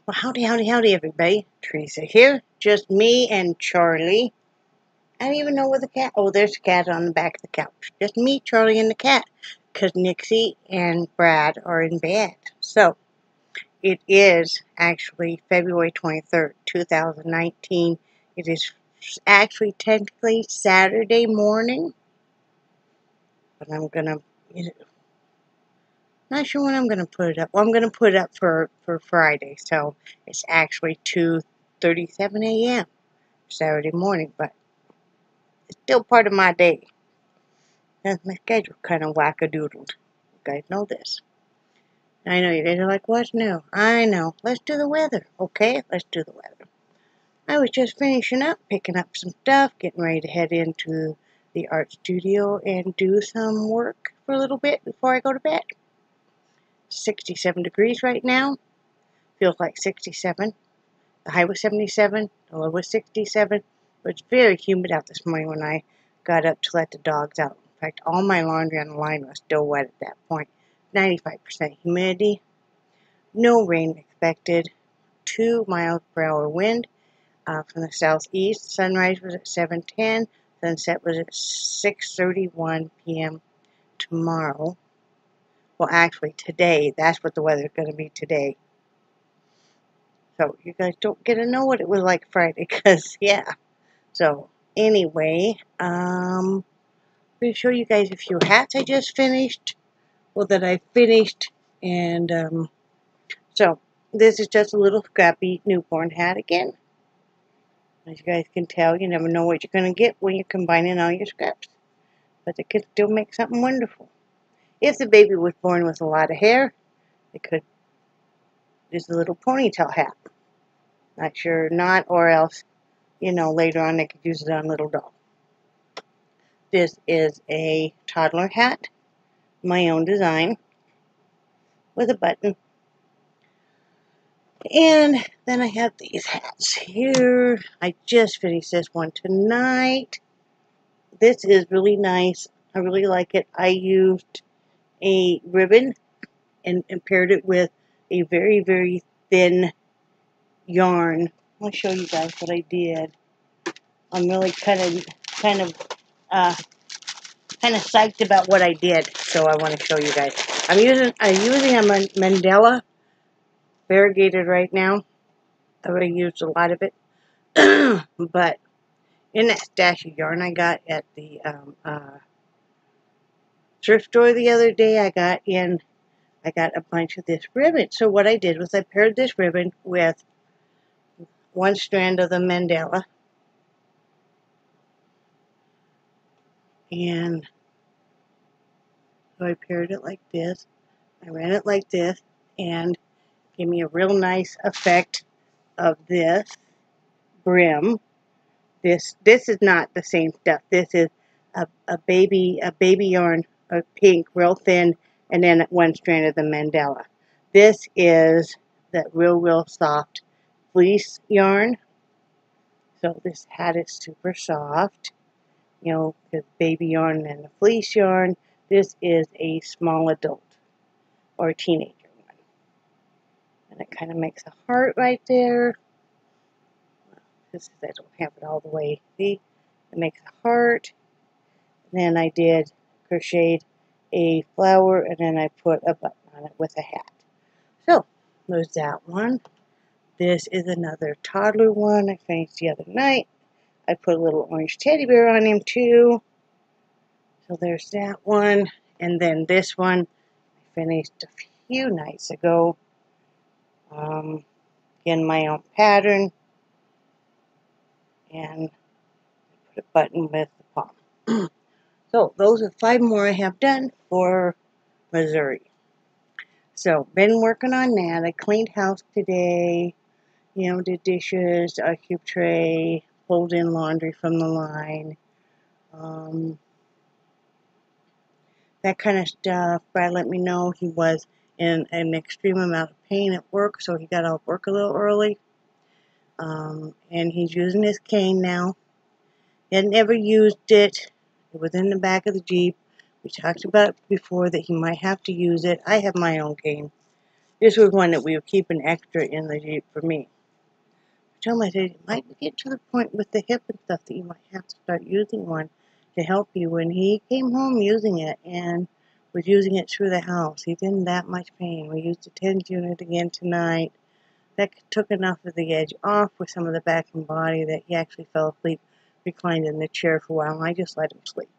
Well, howdy, everybody. Teresa here. Just me and Charlie. I don't even know where the cat... Oh, there's a cat on the back of the couch. Just me, Charlie, and the cat. Because Nixie and Brad are in bed. So, it is actually February 23rd, 2019. It is actually technically Saturday morning. But I'm going to... Not sure when I'm going to put it up. Well, I'm going to put it up for Friday. So, it's actually 2:37 a.m. Saturday morning, but it's still part of my day. And my schedule kind of wackadoodled. You guys know this. I know you guys are like, what's new? I know. Let's do the weather. Okay, let's do the weather. I was just finishing up, picking up some stuff, getting ready to head into the art studio and do some work for a little bit before I go to bed. 67 degrees right now. Feels like 67. The high was 77. The low was 67. But it's very humid out this morning when I got up to let the dogs out. In fact, all my laundry on the line was still wet at that point. 95% humidity. No rain expected. 2 miles per hour wind from the southeast. Sunrise was at 7:10. Sunset was at 6:31 p.m. tomorrow. Well, actually, today. That's what the weather's going to be today. So, you guys don't get to know what it was like Friday, because, yeah. So, anyway, I'm going to show you guys a few hats I just finished. Well, that I finished. And, so, this is just a little scrappy newborn hat again. As you guys can tell, you never know what you're going to get when you're combining all your scraps. But they could still make something wonderful. If the baby was born with a lot of hair, they could use a little ponytail hat. Not sure not, or else, you know, later on they could use it on little doll. This is a toddler hat, my own design, with a button. And then I have these hats here. I just finished this one tonight. This is really nice. I really like it. I used a ribbon and paired it with a very, very thin yarn. I'll show you guys what I did. I'm really kind of psyched about what I did, so I want to show you guys. I'm using a mandala variegated right now. I already used a lot of it, but in that stash of yarn I got at the thrift store the other day, I got a bunch of this ribbon. So what I did was I paired this ribbon with one strand of the mandala, and so I paired it like this. I ran it like this, and gave me a real nice effect of this brim. This is not the same stuff. This is a baby yarn of pink, real thin, and then one strand of the mandala. This is that real soft fleece yarn. So this hat is super soft. You know, the baby yarn and the fleece yarn. This is a small adult or a teenager one. And it kind of makes a heart right there. This I don't have it all the way. See? It makes a heart. And then I did crocheted a flower, and then I put a button on it with a hat. So, there's that one. This is another toddler one I finished the other night. I put a little orange teddy bear on him too. So there's that one. And then this one I finished a few nights ago. Again, my own pattern. And put a button with the palm. So those are 5 more I have done for Missouri. So been working on that. I cleaned house today. You know, did dishes, a cube tray, pulled in laundry from the line. That kind of stuff. Brad let me know he was in an extreme amount of pain at work, so he got off work a little early. And he's using his cane now. He had never used it. It was in the back of the Jeep. We talked about it before that he might have to use it. I have my own cane. This was one that we were keeping extra in the Jeep for me. I told him, I said, it might get to the point with the hip and stuff that you might have to start using one to help you. When he came home using it and was using it through the house, he's in that much pain. We used the 10s unit again tonight. That took enough of the edge off with some of the back and body that he actually fell asleep, reclined in the chair for a while, and I just let him sleep.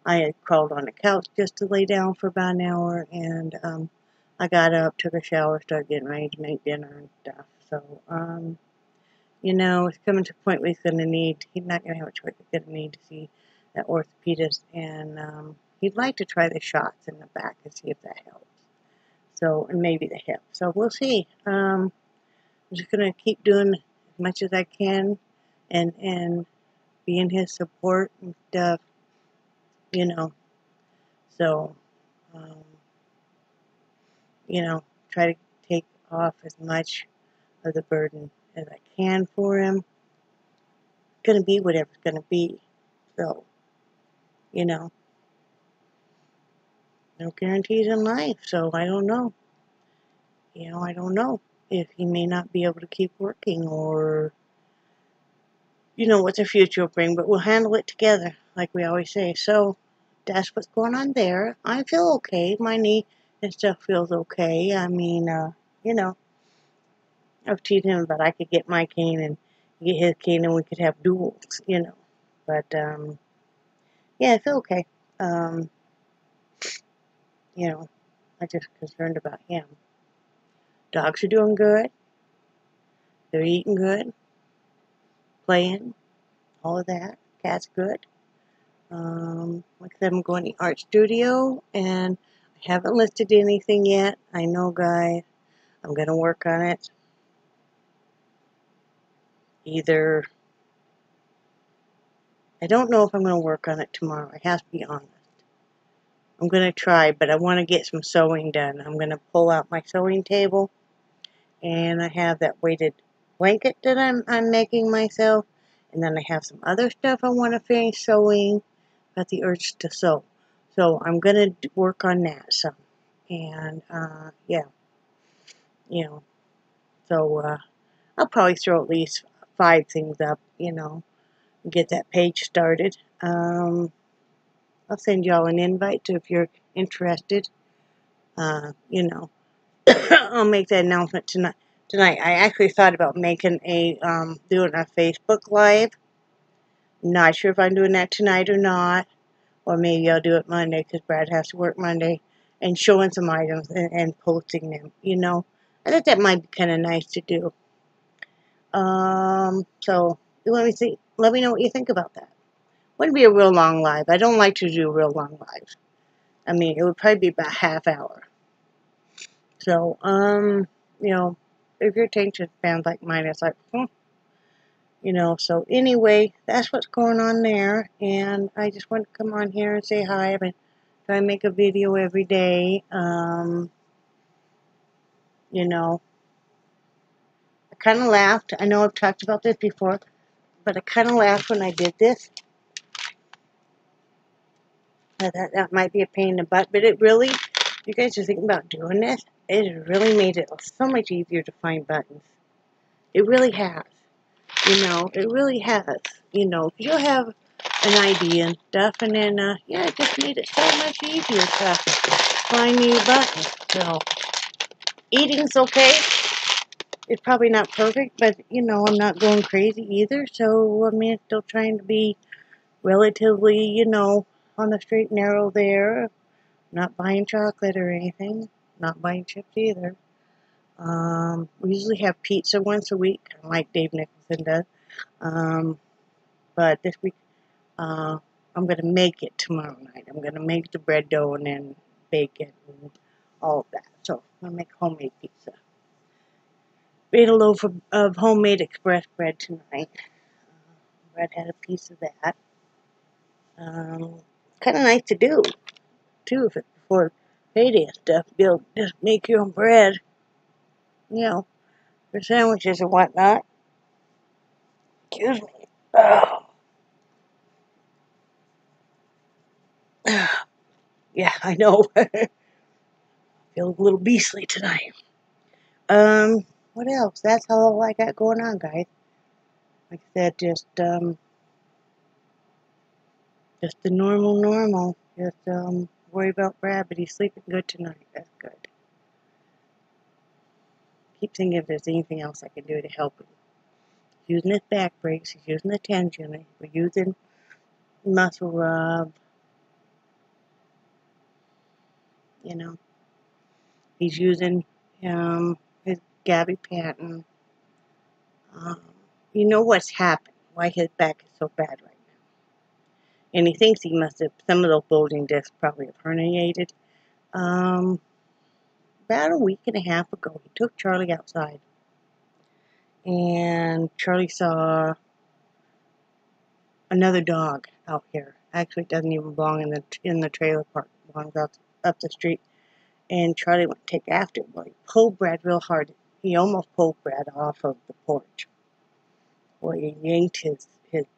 I had crawled on the couch just to lay down for about an hour, and I got up, took a shower, started getting ready to make dinner and stuff. So, you know, it's coming to a point where he's not going to have a choice, he's going to need to see that orthopedist, and he'd like to try the shots in the back and see if that helps. So, and maybe the hip. So we'll see. I'm just going to keep doing as much as I can and be in his support and stuff, you know. So, you know, try to take off as much of the burden as I can for him. It's going to be whatever it's going to be. So, you know, no guarantees in life. So I don't know. You know, I don't know if he may not be able to keep working or, you know, what the future will bring, but we'll handle it together, like we always say. So that's what's going on there. I feel okay. My knee and stuff feels okay. I mean, you know, I've teased him about I could get my cane and get his cane and we could have duels, you know. But, yeah, I feel okay. You know, I'm just concerned about him. Dogs are doing good. They're eating good. Playing. All of that. Cat's good. Like I said, I'm going to the art studio, and I haven't listed anything yet. I know, guys. I'm going to work on it. Either, I don't know if I'm going to work on it tomorrow. I have to be honest. I'm going to try, but I want to get some sewing done. I'm going to pull out my sewing table, and I have that weighted blanket that I'm making myself, and then I have some other stuff I want to finish sewing. Got the urge to sew. So I'm going to work on that some. And, yeah, you know, so, I'll probably throw at least 5 things up, you know, and get that page started. I'll send y'all an invite to if you're interested. You know, I'll make that announcement tonight. I actually thought about making doing a Facebook Live. Not sure if I'm doing that tonight or not. Or maybe I'll do it Monday because Brad has to work Monday. And showing some items and posting them, you know. I think that might be kind of nice to do. So let me know what you think about that. Wouldn't be a real long live. I don't like to do real long lives. I mean, it would probably be about half hour. So, you know, if your attention span's like mine, it's like, you know, so anyway, that's what's going on there, and I just want to come on here and say hi. I've been trying to make a video every day. You know, I kind of laughed. I know I've talked about this before, but I kind of laughed when I did this. That might be a pain in the butt, but it really, you guys are thinking about doing this, it really made it so much easier to find buttons. It really has. You know, it really has. You know, you'll have an idea and stuff, and then, yeah, it just made it so much easier to find new buttons. So, eating's okay. It's probably not perfect, but, you know, I'm not going crazy either. So, I mean, still trying to be relatively, you know, on the straight and narrow there. Not buying chocolate or anything. Not buying chips either. We usually have pizza once a week, kind of like Dave Nicholson does. But this week, I'm going to make it tomorrow night. I'm going to make the bread dough and then bake it and all of that. So I'm going to make homemade pizza. Made a loaf of homemade express bread tonight. Brad had a piece of that. Kind of nice to do, too, if it's before payday and stuff. Be able to just make your own bread, you know, for sandwiches and whatnot. Excuse me. Oh. Yeah, I know. feel a little beastly tonight. What else? That's all I got going on, guys. Like I said, just the normal. Just worry about Brad, but he's sleeping good tonight. That's good. Keep thinking if there's anything else I can do to help him. He's using his back brace. He's using the tension. We're using muscle rub. You know, he's using his gabapentin. You know what's happened? Why his back is so bad right now? And he thinks he must have, some of those bulging discs probably have herniated. About a week and a half ago, he took Charlie outside. And Charlie saw another dog out here. Actually, it doesn't even belong in the trailer park. It belongs up the street. And Charlie went to take after it. Well, he pulled Brad real hard. He almost pulled Brad off of the porch. Well, he yanked his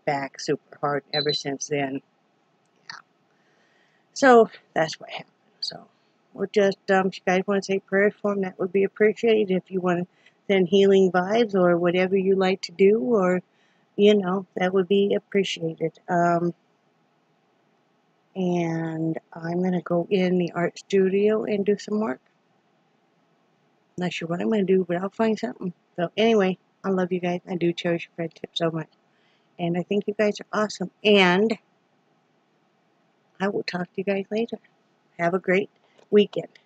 back super hard. Ever since then, yeah. So that's what happened. So we're just, if you guys want to say prayers for him, that would be appreciated. If you want to send healing vibes or whatever you like to do, or, you know, that would be appreciated. And I'm going to go in the art studio and do some work. Not sure what I'm going to do, but I'll find something. So anyway, I love you guys. I do cherish your friendship so much. And I think you guys are awesome. And I will talk to you guys later. Have a great weekend.